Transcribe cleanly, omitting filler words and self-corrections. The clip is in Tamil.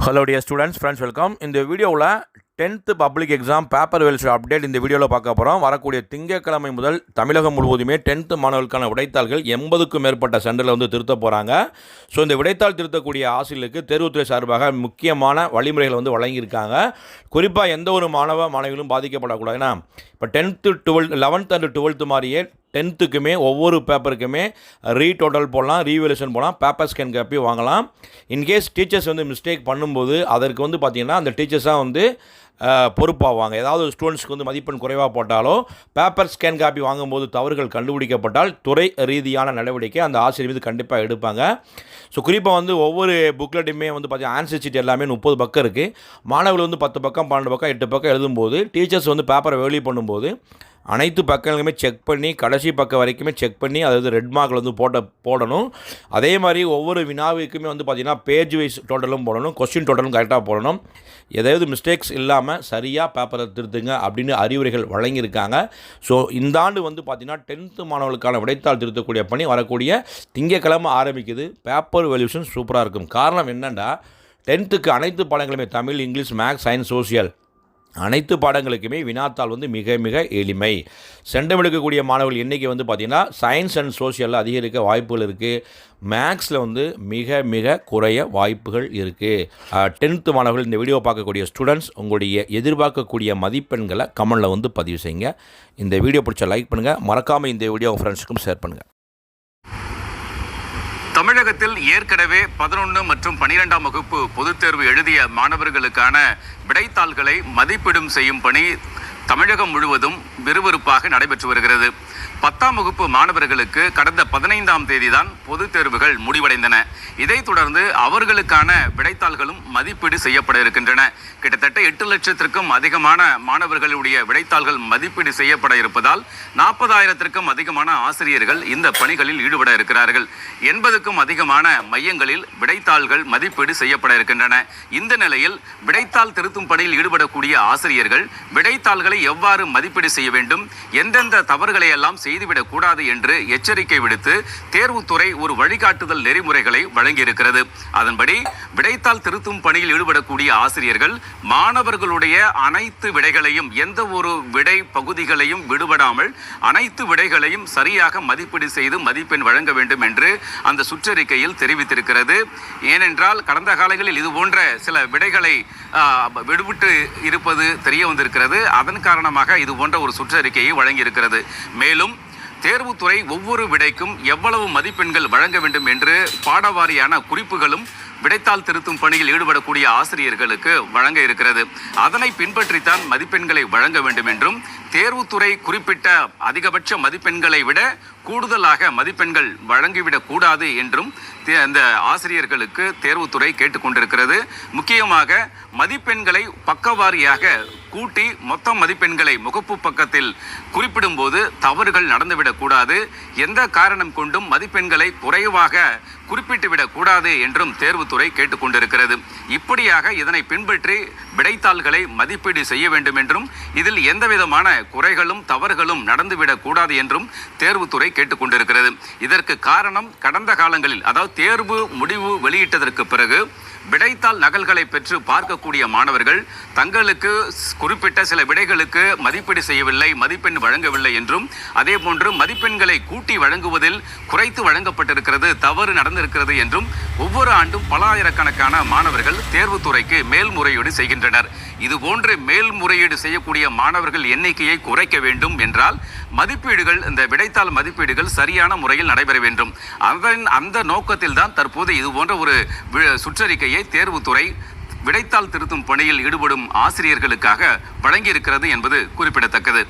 Hello dear students, friends, welcome. இந்த வீடியோவில் 10th public exam paper Wells update இந்த வீடியோவில் பார்க்க போகிறோம். வரக்கூடிய திங்கட்கிழமை முதல் தமிழகம் முழுவதுமே 10th மாணவர்களுக்கான விடைத்தாள்கள் 80க்கும் மேற்பட்ட சென்டரில் வந்து திருத்த போகிறாங்க. ஸோ இந்த விடைத்தாள் திருத்தக்கூடிய ஆசிரியர்களுக்கு தேர்வுத்துறை சார்பாக முக்கியமான வழிமுறைகளை வந்து வழங்கியிருக்காங்க. குறிப்பாக எந்த ஒரு மாணவிகளும் பாதிக்கப்படக்கூடாது. ஏன்னா இப்போ 10th 11th அண்ட் 12th மாதிரியே 10த்துக்குமே ஒவ்வொரு பேப்பருக்குமே ரீடோட்டல் போடலாம், ரீவேல்யூஷன் போடலாம், பேப்பர் ஸ்கேன் காப்பி வாங்கலாம். இன்கேஸ் டீச்சர்ஸ் வந்து மிஸ்டேக் பண்ணும்போது அதற்கு வந்து பார்த்திங்கன்னா அந்த டீச்சர்ஸாக வந்து பொறுப்பாவாங்க. ஏதாவது ஸ்டூடெண்ட்ஸ்க்கு வந்து மதிப்பெண் குறைவாக போட்டாலோ பேப்பர் ஸ்கேன் காப்பி வாங்கும்போது தவறுகள் கண்டுபிடிக்கப்பட்டால் துறை ரீதியான நடவடிக்கை அந்த ஆசிரியர் மீது கண்டிப்பாக எடுப்பாங்க. ஸோ குறிப்பாக வந்து ஒவ்வொரு புக்லெட்டுமே வந்து பார்த்திங்கன்னா ஆன்சர் ஷீட் எல்லாமே 30 பக்கம் இருக்குது. மாணவர்கள் வந்து 10 பக்கம் 12 பக்கம் 8 பக்கம் எழுதும்போது டீச்சர்ஸ் வந்து பேப்பரை வேல்யூ பண்ணும்போது அனைத்து பக்கங்களுமே செக் பண்ணி கடைசி பக்கம் வரைக்குமே செக் பண்ணி அதாவது ரெட் மார்க்கில் வந்து போடணும். அதே மாதிரி ஒவ்வொரு வினாவுக்குமே வந்து பார்த்திங்கன்னா பேஜ் வைஸ் டோட்டலும் போடணும், கொஸ்டின் டோட்டலும் கரெக்டாக போடணும். ஏதாவது மிஸ்டேக்ஸ் இல்லாமல் சரியாக பேப்பரை திருத்துங்க அப்படின்னு அறிவுரைகள் வழங்கியிருக்காங்க. ஸோ இந்த ஆண்டு வந்து பார்த்திங்கன்னா 10th மாணவர்களுக்கான விடைத்தாள் திருத்தக்கூடிய பணி வரக்கூடிய திங்கட்கிழமை ஆரம்பிக்குது. பேப்பர் வேல்யூஷன் சூப்பராக இருக்கும். காரணம் என்னென்னா 10த்துக்கு அனைத்து பாடங்களுமே Tamil, English, maths, science, social அனைத்து பாடங்களுக்குமே வினாத்தாள் வந்து மிக மிக எளிமை. சென்டம் எடுக்கக்கூடிய மாணவர்கள் எண்ணிக்கை வந்து பார்த்திங்கன்னா சயின்ஸ் அண்ட் சோசியலில் அதிகரிக்க வாய்ப்புகள் இருக்குது. மேக்ஸில் வந்து மிக மிக குறைய வாய்ப்புகள் இருக்குது. 10th மாணவர்கள் இந்த வீடியோ பார்க்கக்கூடிய ஸ்டூடெண்ட்ஸ் உங்களுடைய எதிர்பார்க்கக்கூடிய மதிப்பெண்களை கமெண்டில் வந்து பதிவு செய்யுங்க. இந்த வீடியோ பிடிச்ச லைக் பண்ணுங்கள், மறக்காமல் இந்த வீடியோ உங்கள் ஃப்ரெண்ட்ஸுக்கும் ஷேர் பண்ணுங்கள். தமிழகத்தில் ஏற்கனவே 11 மற்றும் 12ஆம் வகுப்பு பொதுத் தேர்வு எழுதிய மாணவர்களுக்கான விடைத்தாள்களை மதிப்பீடும் செய்யும் பணி தமிழகம் முழுவதும் விறுவிறுப்பாக நடைபெற்று வருகிறது. 10ஆம் வகுப்பு மாணவர்களுக்கு கடந்த 15ஆம் தேதி தான் பொதுத் தேர்வுகள் முடிவடைந்தன. இதைத் தொடர்ந்து அவர்களுக்கான விடைத்தாள்களும் மதிப்பீடு செய்யப்பட இருக்கின்றன. கிட்டத்தட்ட 8 லட்சத்திற்கும் அதிகமான மாணவர்களுடைய விடைத்தாள்கள் மதிப்பீடு செய்யப்பட இருப்பதால் 40,000த்திற்கும் அதிகமான ஆசிரியர்கள் இந்த பணிகளில் ஈடுபட இருக்கிறார்கள். 80க்கும் அதிகமான மையங்களில் விடைத்தாள்கள் மதிப்பீடு செய்யப்பட இருக்கின்றன. இந்த நிலையில் விடைத்தாள் திருத்தும் பணியில் ஈடுபடக்கூடிய ஆசிரியர்கள் விடைத்தாள்களை எவ்வாறு மதிப்பீடு செய்ய வேண்டும், எந்தெந்த தவறுகளை எல்லாம் செய்துவிடக் கூடாது என்று எச்சரிக்கை விடுத்து தேர்வுத்துறை ஒரு வழிகாட்டுதல் நெறிமுறைகளை வழங்கியிருக்கிறது. அதன்படி விடைத்தாள் திருத்தும் பணியில் ஈடுபடக்கூடிய ஆசிரியர்கள் மாணவர்களுடைய அனைத்து விடைகளையும் எந்த ஒரு விடை பகுதிகளையும் விடுபடாமல் அனைத்து விடைகளையும் சரியாக மதிப்பீடு செய்து மதிப்பெண் வழங்க வேண்டும் என்று அந்த சுற்றறிக்கையில் தெரிவித்திருக்கிறது. ஏனென்றால் கடந்த காலங்களில் இது போன்ற சில விடைகளை விடுவிட்டு இருப்பது தெரிய வந்திருக்கிறது. அதன் காரணமாக இது போன்ற ஒரு சுற்றறிக்கையை வழங்கியிருக்கிறது. மேலும் தேர்வுத்துறை ஒவ்வொரு விடைக்கும் எவ்வளவு மதிப்பெண்கள் வழங்க வேண்டும் என்று பாடவாரியான குறிப்புகளும் விடைத்தாள் திருத்தும் பணியில் ஈடுபடக்கூடிய ஆசிரியர்களுக்கு வழங்க இருக்கிறது. அதனை பின்பற்றித்தான் மதிப்பெண்களை வழங்க வேண்டும் என்றும் தேர்வுத்துறை குறிப்பிட்ட அதிகபட்ச மதிப்பெண்களை விட கூடுதலாக மதிப்பெண்கள் வழங்கிவிடக் கூடாது என்றும் அந்த ஆசிரியர்களுக்கு தேர்வுத்துறை கேட்டுக்கொண்டிருக்கிறது. முக்கியமாக மதிப்பெண்களை பக்கவாரியாக கூட்டி மொத்த மதிப்பெண்களை முகப்பு பக்கத்தில் குறிப்பிடும்போது தவறுகள் நடந்துவிடக்கூடாது. எந்த காரணம் கொண்டும் மதிப்பெண்களை குறைவாக குறிப்பிட்டுவிடக் கூடாது என்றும் தேர்வுத்துறை கேட்டுக்கொண்டிருக்கிறது. இப்படியாக இதனை பின்பற்றி விடைத்தாள்களை மதிப்பீடு செய்ய வேண்டும் என்றும் இதில் எந்தவிதமான குறைகளும் தவறுகளும் நடந்துவிடக் கூடாது என்றும் தேர்வுத்துறை கேட்டுக்கொண்டிருக்கிறது. இதற்கு காரணம் கடந்த காலங்களில் அதாவது தேர்வு முடிவு வெளியிட்டதற்கு பிறகு விடைத்தாள் நகல்களை பெற்று பார்க்கக்கூடிய மாணவர்கள் தங்களுக்கு குறிப்பிட்ட சில விடைகளுக்கு மதிப்பீடு செய்யவில்லை, மதிப்பெண் வழங்கவில்லை என்றும் அதே போன்று மதிப்பெண்களை கூட்டி வழங்குவதில் குறைத்து வழங்கப்பட்டிருக்கிறது, தவறு நடந்திருக்கிறது என்றும் ஒவ்வொரு ஆண்டும் பல ஆயிரக்கணக்கான மாணவர்கள் தேர்வுத்துறைக்கு மேல்முறையீடு செய்கின்றனர். இதுபோன்று மேல்முறையீடு செய்யக்கூடிய மாணவர்கள் எண்ணிக்கையை குறைக்க வேண்டும் என்றால் மதிப்பீடுகள் இந்த விடைத்தாள் மதிப்பீடுகள் சரியான முறையில் நடைபெற வேண்டும். அந்த நோக்கத்தில் தான் தற்போது இது போன்ற ஒரு சுற்றறிக்கையை தேர்வுத்துறை விடைத்தாள் திருத்தும் பணியில் ஈடுபடும் ஆசிரியர்களுக்காக வழங்கியிருக்கிறது என்பது குறிப்பிடத்தக்கது.